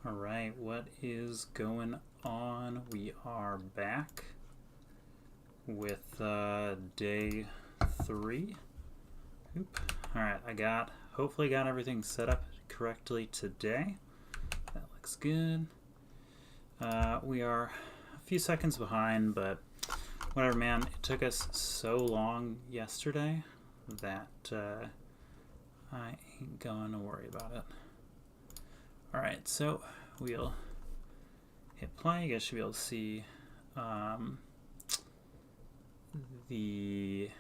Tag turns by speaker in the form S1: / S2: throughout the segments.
S1: All right, what is going on? We are back with day 3. All right, I hopefully got everything set up correctly today. That looks good. We are a few seconds behind, but whatever, man. It took us so long yesterday that I ain't gonna worry about it. All right, so we'll hit play. You guys should be able to see the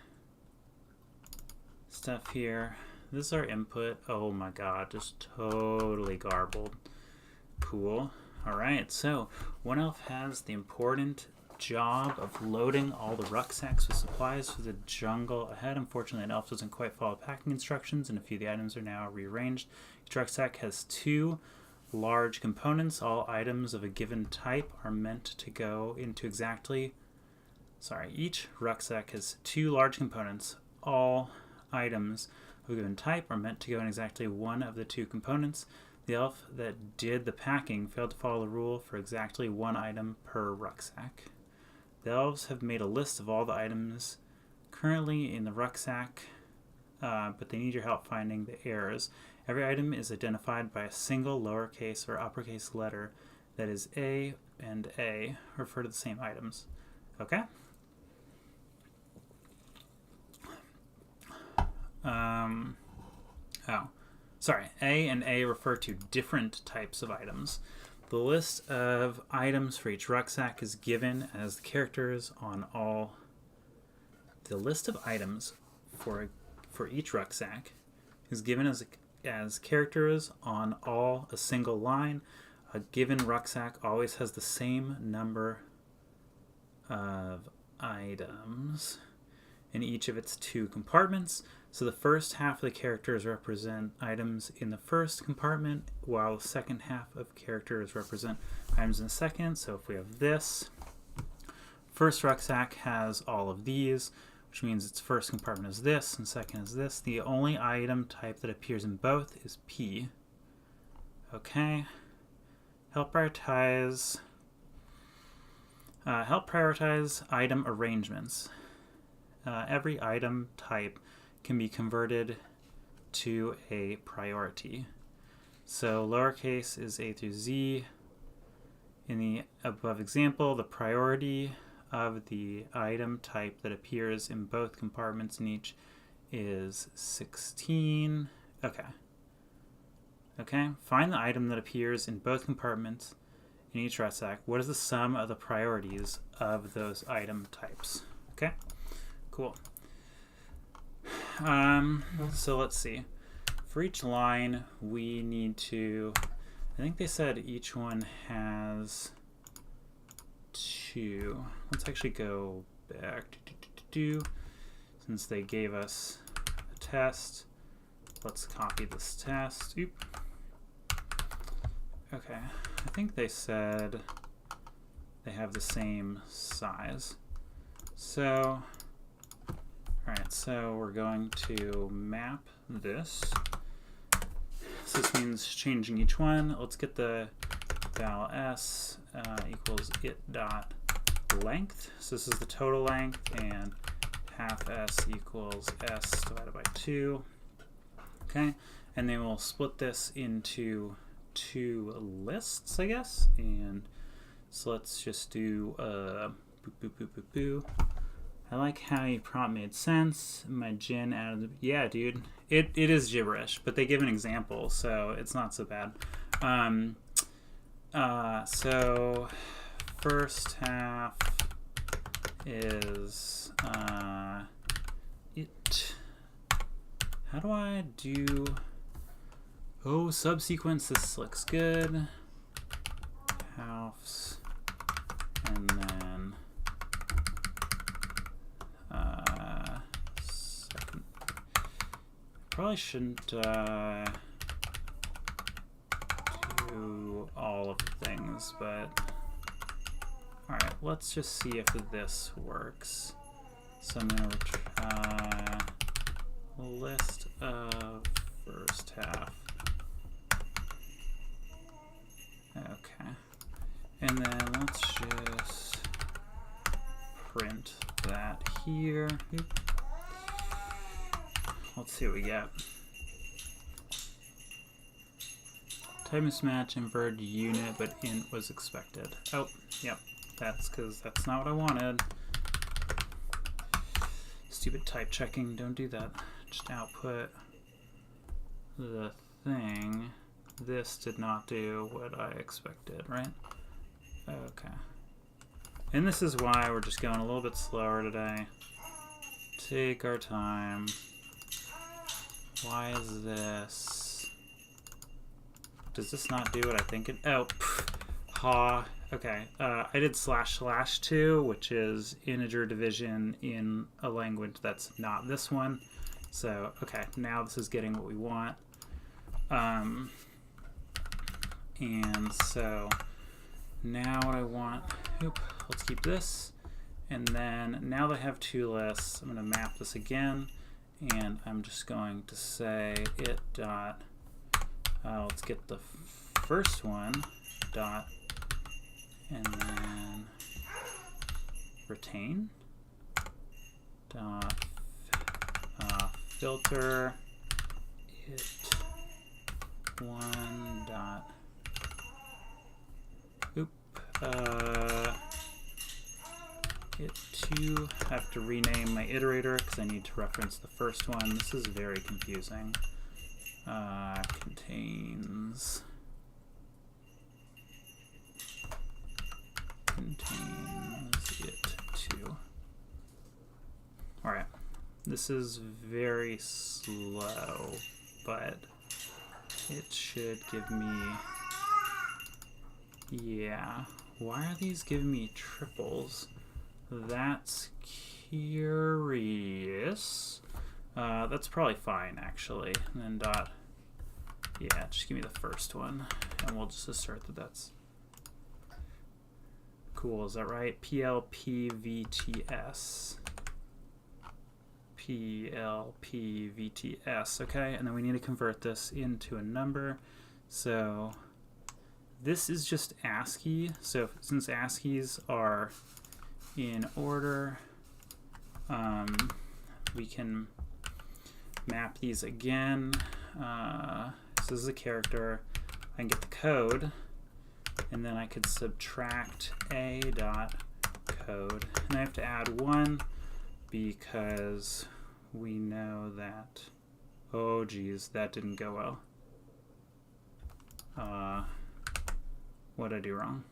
S1: stuff here. This is our input. Oh my god, just totally garbled. Cool. All right, so 1Elf has the important job of loading all the rucksacks with supplies for the jungle ahead. Unfortunately, an elf doesn't quite follow packing instructions, and a few of the items are now rearranged. Each rucksack has 2 large components. All items of a given type are meant to go into each rucksack has 2 large components. All items of a given type are meant to go in exactly one of the 2 components. The elf that did the packing failed to follow the rule for exactly 1 item per rucksack. The elves have made a list of all the items currently in the rucksack, but they need your help finding the errors. Every item is identified by a single lowercase or uppercase letter that is A and A refer to the same items. Okay? A and A refer to different types of items. The list of items for each rucksack is given as the characters on all. The list of items for each rucksack is given as characters on a single line. A given rucksack always has the same number of items in each of its 2 compartments. So the first half of the characters represent items in the first compartment, while the second half of characters represent items in the second. So if we have this, first rucksack has all of these, which means its first compartment is this and second is this. The only item type that appears in both is P. Okay. Help prioritize item arrangements. Every item type can be converted to a priority. So lowercase is A through Z. In the above example, the priority of the item type that appears in both compartments in each is 16. Okay. Find the item that appears in both compartments in each rucksack. What is the sum of the priorities of those item types? Okay, cool. So let's see. For each line, we need to, I think they said each one has 2. Let's actually go back since they gave us a test. Let's copy this test. Oop. Okay, I think they said they have the same size. So, alright, so we're going to map this. So this means changing each one. Let's get the val s equals it dot length. So this is the total length, and half s equals s divided by 2. Okay, and then we'll split this into 2 lists, I guess. And so let's just do I like how your prompt made sense. My gen added, yeah, dude, it is gibberish, but they give an example, so it's not so bad. So first half is it. How do I do? Oh, subsequence. This looks good. Halves, and then second. Probably shouldn't do all of the things, but all right. Let's just see if this works. So I'm gonna try list of first half here. Oop. Let's see what we get. Type mismatch, inverted unit, but int was expected. Oh, yep. That's because that's not what I wanted. Stupid type checking. Don't do that. Just output the thing. This did not do what I expected, right? Okay. And this is why we're just going a little bit slower today. Take our time. Why is this? Does this not do what I think it? Oh, ha. Okay. I did //2, which is integer division in a language that's not this one. So, okay, now this is getting what we want. And so now what I want, let's keep this. And then now that I have two lists, I'm going to map this again. And I'm just going to say it dot, let's get the first one, dot, and then retain, dot, filter, it one dot, it two, have to rename my iterator because I need to reference the first one. This is very confusing. Contains it two. All right, this is very slow, but it should give me, yeah. Why are these giving me triples? That's curious. That's probably fine, actually. And then dot, yeah, just give me the first one, and we'll just assert that that's cool. Is that right? PLPVTS. PLPVTS. Okay, and then we need to convert this into a number. So this is just ASCII. So since ASCIIs are in order, we can map these again. So this is a character. I can get the code, and then I could subtract a dot code, and I have to add 1 because we know that, oh geez, that didn't go well. What did I do wrong?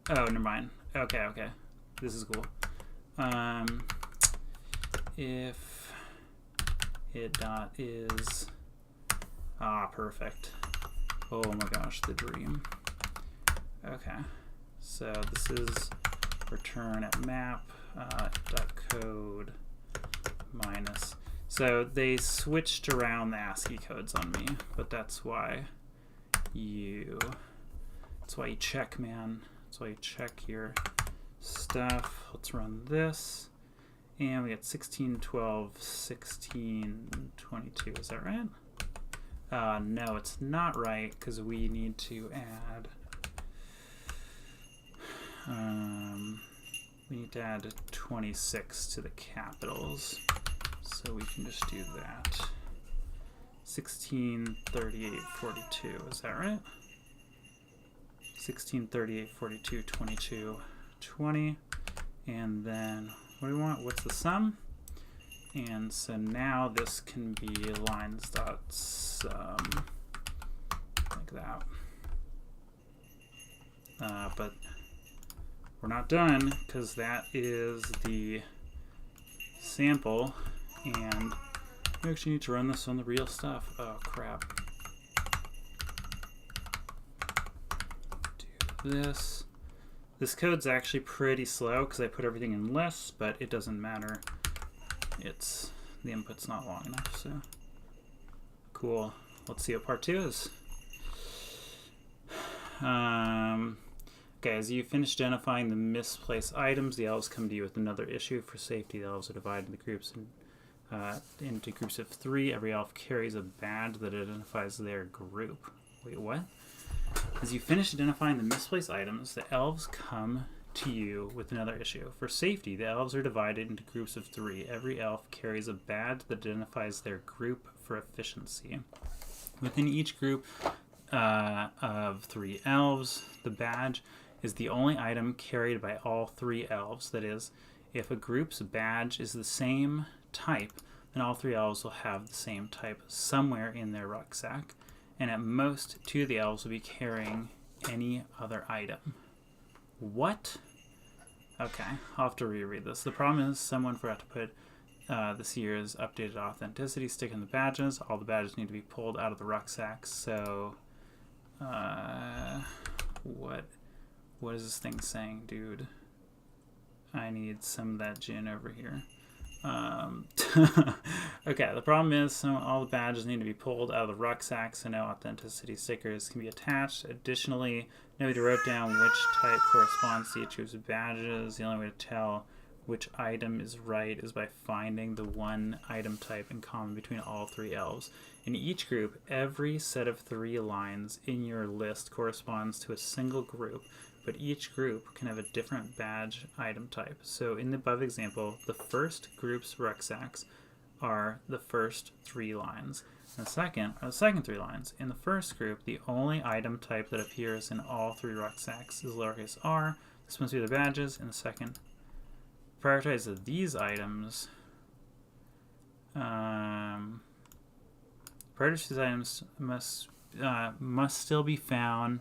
S1: Oh, never mind. Okay, this is cool. If it dot is, perfect. Oh my gosh, the dream. Okay, so this is return at map dot code minus. So they switched around the ASCII codes on me, but that's why you check, man. That's why you check your stuff. Let's run this. And we got 16, 12, 16, 22. Is that right? No, it's not right because we need to add. We need to add 26 to the capitals. So we can just do that. 16, 38, 42. Is that right? 16, 38, 42, 22, 20. And then what do we want? What's the sum? And so now this can be lines.sum, like that. But we're not done because that is the sample, and we actually need to run this on the real stuff. Oh crap. Do this. This code's actually pretty slow because I put everything in lists, but it doesn't matter. It's, the input's not long enough, so cool. Let's see what part 2 is. Okay, as you finish identifying the misplaced items, the elves come to you with another issue. For safety, the elves are divided into groups into groups of 3. Every elf carries a badge that identifies their group. Wait, what? As you finish identifying the misplaced items, the elves come to you with another issue. For safety, the elves are divided into groups of 3. Every elf carries a badge that identifies their group for efficiency. Within each group of 3 elves, the badge is the only item carried by all 3 elves. That is, if a group's badge is the same type, then all 3 elves will have the same type somewhere in their rucksack, and at most 2 of the elves will be carrying any other item. What? Okay, I'll have to reread this. The problem is someone forgot to put this year's updated authenticity stick in the badges. All the badges need to be pulled out of the rucksack. So, what is this thing saying, dude? I need some of that gin over here. Okay, the problem is all the badges need to be pulled out of the rucksack, so no authenticity stickers can be attached. Additionally, nobody wrote down which type corresponds to each group's badges. The only way to tell which item is right is by finding the one item type in common between all 3 elves. In each group, every set of 3 lines in your list corresponds to a single group, but each group can have a different badge item type. So in the above example, the first group's rucksacks are the first 3 lines. And the second are the second 3 lines. In the first group, the only item type that appears in all 3 rucksacks is lowercase r. This must be the badges. In the second, prioritize these items. Prioritize these items must still be found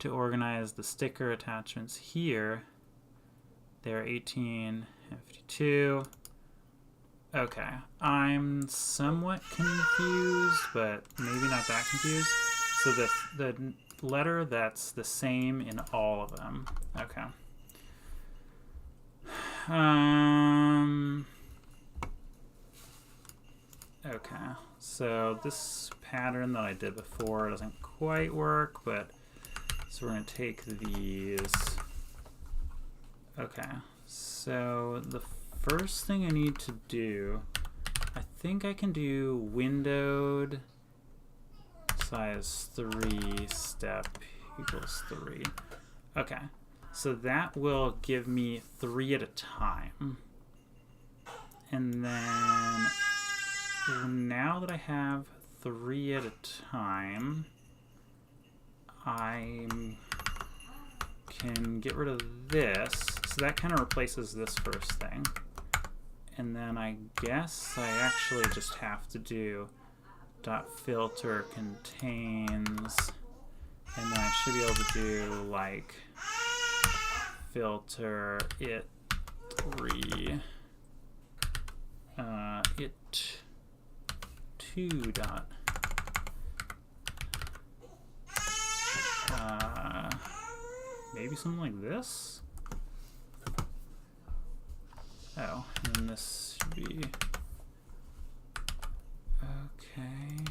S1: to organize the sticker attachments here. They're 18 and 52. Okay, I'm somewhat confused, but maybe not that confused. So the letter that's the same in all of them. Okay. Okay, so this pattern that I did before doesn't quite work, but so we're going to take these. Okay, so the first thing I need to do, I think I can do windowed size 3 step equals 3. Okay, so that will give me 3 at a time. And then now that I have 3 at a time, I can get rid of this. So that kind of replaces this first thing. And then I guess I actually just have to do dot filter contains, and then I should be able to do like filter it 3 it 2 dot maybe something like this. Oh, and then this should be okay.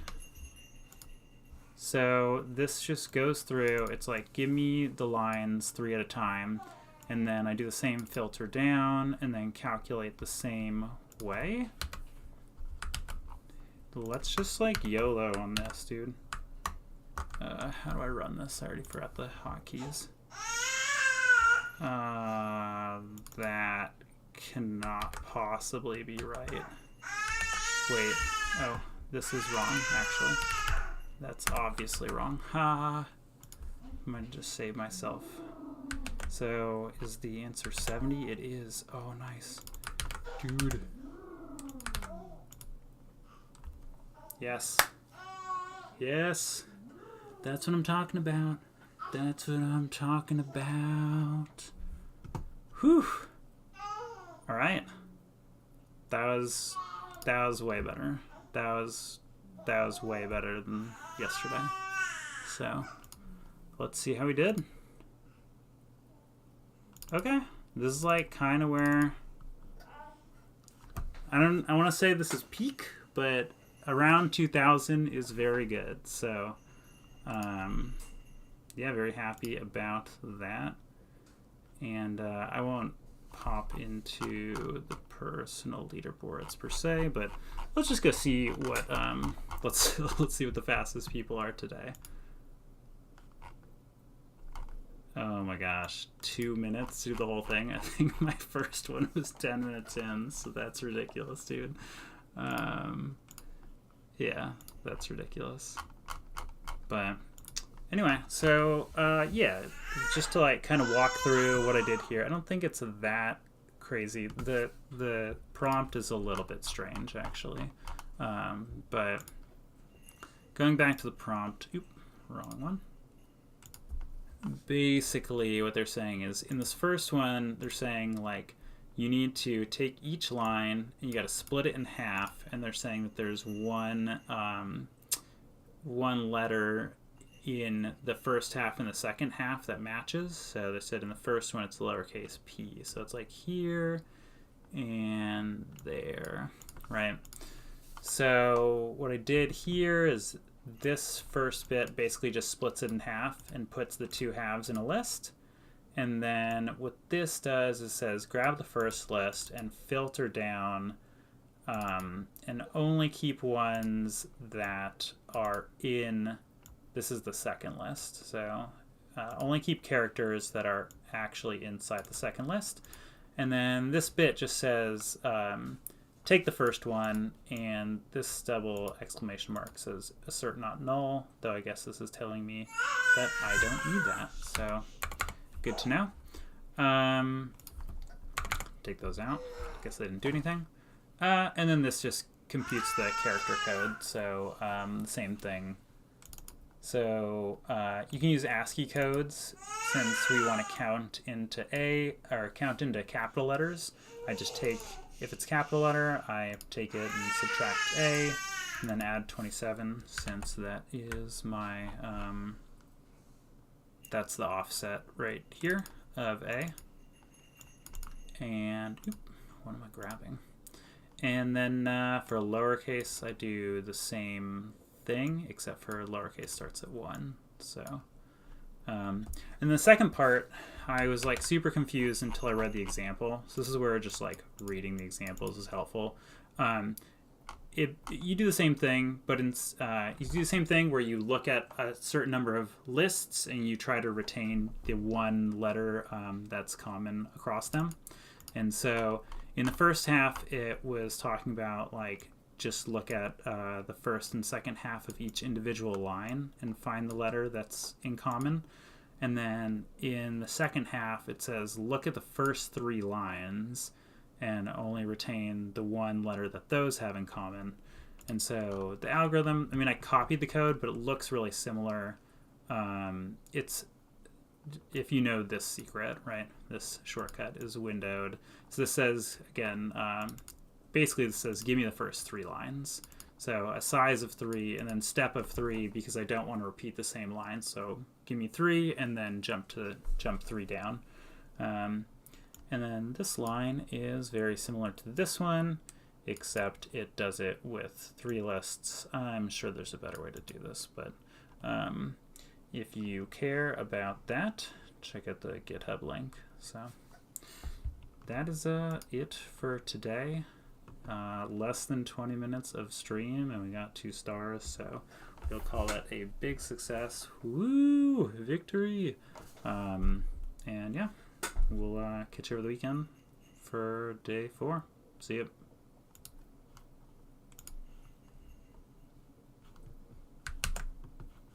S1: So this just goes through. It's like, give me the lines 3 at a time, and then I do the same filter down, and then calculate the same way. Let's just like YOLO on this, dude. How do I run this? I already forgot the hotkeys. That cannot possibly be right. Wait. Oh, this is wrong, actually. That's obviously wrong. Ha! I'm going to just save myself. So, is the answer 70? It is. Oh, nice. Dude. Yes. Yes. That's what I'm talking about. That's what I'm talking about. Whew. All right. That was way better. That was way better than yesterday. So, let's see how we did. Okay. This is like kind of where I want to say this is peak, but around 2000 is very good. So, yeah, very happy about that. And I won't pop into the personal leaderboards per se, but let's just go see what let's see what the fastest people are today. Oh my gosh, 2 minutes to do the whole thing. I think my first one was 10 minutes in, so that's ridiculous, dude. Yeah, that's ridiculous. But anyway, so yeah, just to like kind of walk through what I did here. I don't think it's that crazy. The prompt is a little bit strange, actually. But going back to the prompt, wrong one. Basically what they're saying is in this first one they're saying like you need to take each line and you got to split it in half, and they're saying that there's one letter in the first half and the second half that matches. So they said in the first one it's lowercase p, so it's like here and there, right? So what I did here is this first bit basically just splits it in half and puts the two halves in a list. And then what this does is says grab the first list and filter down and only keep ones that are in, this is the second list. So only keep characters that are actually inside the second list. And then this bit just says take the first one, and this double exclamation mark says assert not null, though I guess this is telling me that I don't need that, so good to know. Take those out. Guess they didn't do anything. And then this just computes the character code, so the same thing. So you can use ASCII codes since we want to count into count into capital letters. I just take, if it's capital letter, I take it and subtract A, and then add 27, since that is my, that's the offset right here of A. And, what am I grabbing? And then for lowercase, I do the same thing, except for lowercase starts at 1. So, and the second part, I was like super confused until I read the example. So this is where just like reading the examples is helpful. You do the same thing, but you do the same thing where you look at a certain number of lists and you try to retain the one letter that's common across them. And so in the first half, it was talking about like just look at the first and second half of each individual line and find the letter that's in common. And then in the second half, it says look at the first 3 lines and only retain the one letter that those have in common. And so the algorithm, I mean, I copied the code, but it looks really similar. It's, if you know this secret, right, this shortcut is windowed. So this says, again, basically this says give me the first 3 lines. So a size of 3 and then step of 3, because I don't want to repeat the same line. So give me 3 and then jump 3 down. And then this line is very similar to this one, except it does it with 3 lists. I'm sure there's a better way to do this, but if you care about that, check out the GitHub link. So that is it for today. Less than 20 minutes of stream, and we got 2 stars, so we'll call that a big success. Woo! Victory! And yeah, we'll catch you over the weekend for day 4. See you.